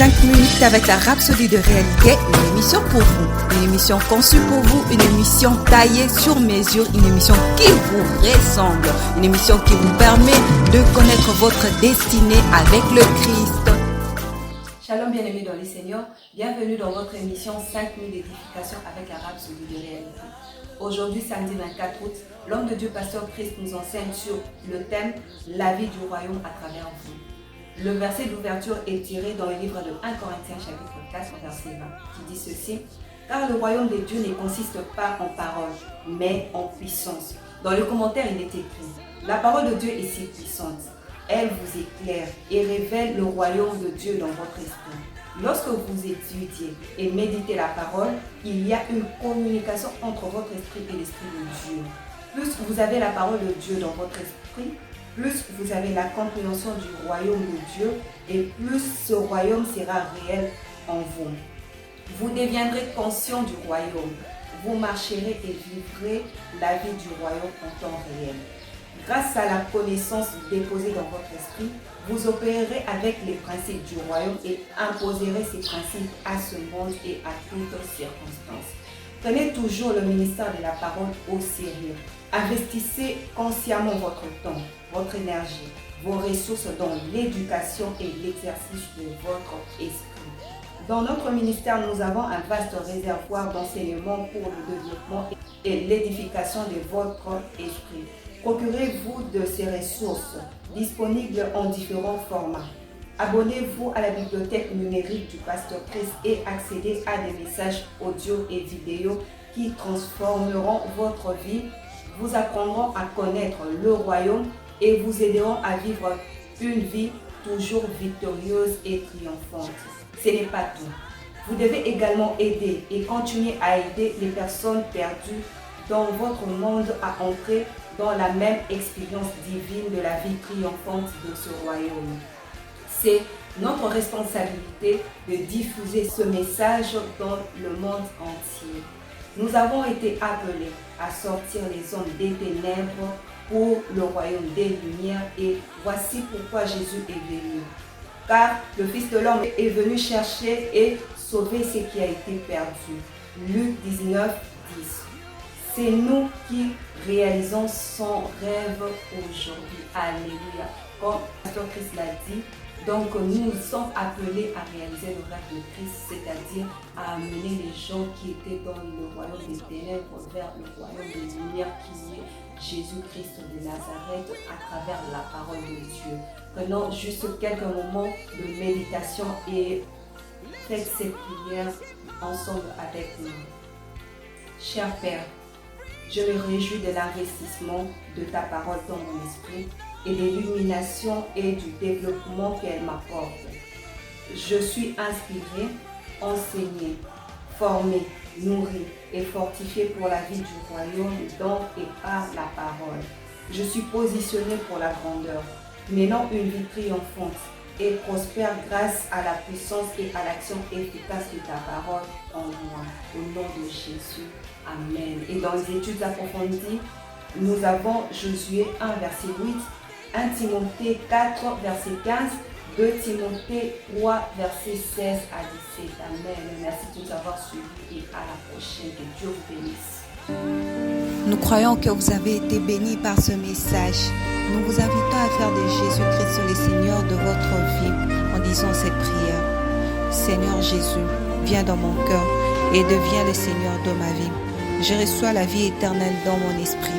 5 minutes avec la Rhapsodie de réalité, une émission pour vous, une émission conçue pour vous, une émission taillée sur mesure, une émission qui vous ressemble, une émission qui vous permet de connaître votre destinée avec le Christ. Shalom bien-aimés dans les Seigneurs, bienvenue dans votre émission 5 minutes d'édification avec la Rhapsodie de réalité. Aujourd'hui, samedi 24 août, l'homme de Dieu, pasteur Christ, nous enseigne sur le thème « La vie du royaume à travers vous ». Le verset d'ouverture est tiré dans le livre de 1 Corinthiens chapitre 4 verset 20 qui dit ceci: « Car le royaume de Dieu ne consiste pas en parole, mais en puissance. » Dans le commentaire, il est écrit: « La parole de Dieu est si puissante. Elle vous éclaire et révèle le royaume de Dieu dans votre esprit. » Lorsque vous étudiez et méditez la parole, il y a une communication entre votre esprit et l'esprit de Dieu. Plus vous avez la parole de Dieu dans votre esprit, plus vous avez la compréhension du royaume de Dieu et plus ce royaume sera réel en vous. Vous deviendrez conscient du royaume. Vous marcherez et vivrez la vie du royaume en temps réel. Grâce à la connaissance déposée dans votre esprit, vous opérerez avec les principes du royaume et imposerez ces principes à ce monde et à toutes circonstances. Prenez toujours le ministère de la parole au sérieux. Investissez consciemment votre temps, votre énergie, vos ressources dans l'éducation et l'exercice de votre esprit. Dans notre ministère, nous avons un vaste réservoir d'enseignement pour le développement et l'édification de votre esprit. Procurez-vous de ces ressources disponibles en différents formats. Abonnez-vous à la bibliothèque numérique du pasteur Christ et accédez à des messages audio et vidéo qui transformeront votre vie, vous apprendront à connaître le royaume et vous aideront à vivre une vie toujours victorieuse et triomphante. Ce n'est pas tout. Vous devez également aider et continuer à aider les personnes perdues dans votre monde à entrer dans la même expérience divine de la vie triomphante de ce royaume. C'est notre responsabilité de diffuser ce message dans le monde entier. Nous avons été appelés à sortir les hommes des ténèbres pour le royaume des lumières et voici pourquoi Jésus est venu. Car le Fils de l'homme est venu chercher et sauver ce qui a été perdu. Luc 19, 10. C'est nous qui réalisons son rêve aujourd'hui. Alléluia. Comme Pasteur Christ l'a dit, donc nous sommes appelés à réaliser le rêve de Christ, c'est-à-dire à amener les gens qui étaient dans le royaume des ténèbres vers le royaume des lumières qui est Jésus-Christ de Nazareth à travers la parole de Dieu. Prenons juste quelques moments de méditation et faites cette prière ensemble avec nous. Cher Père, je me réjouis de l'investissement de ta parole dans mon esprit et de l'illumination et du développement qu'elle m'apporte. Je suis inspiré, enseigné, formé, nourri et fortifié pour la vie du royaume dans et par la parole. Je suis positionné pour la grandeur, menant une vie triomphante et prospère grâce à la puissance et à l'action efficace de ta parole en moi. Au nom de Jésus. Amen. Et dans les études approfondies, nous avons Josué 1, verset 8, 1 Timothée 4, verset 15, 2 Timothée 3, verset 16 à 17. Amen. Merci de nous avoir suivis et à la prochaine. Que Dieu vous bénisse. Nous croyons que vous avez été bénis par ce message. Nous vous invitons à faire de Jésus-Christ le Seigneur de votre vie en disant cette prière. Seigneur Jésus, viens dans mon cœur et deviens le Seigneur de ma vie. Je reçois la vie éternelle dans mon esprit.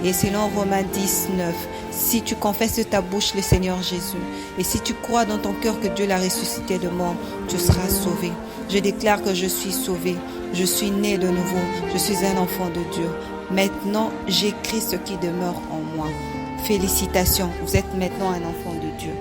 Et selon Romains 10, 9, si tu confesses de ta bouche le Seigneur Jésus, et si tu crois dans ton cœur que Dieu l'a ressuscité de mort, tu seras sauvé. Je déclare que je suis sauvé, je suis né de nouveau, je suis un enfant de Dieu. Maintenant, j'ai Christ qui demeure en moi. Félicitations, vous êtes maintenant un enfant de Dieu.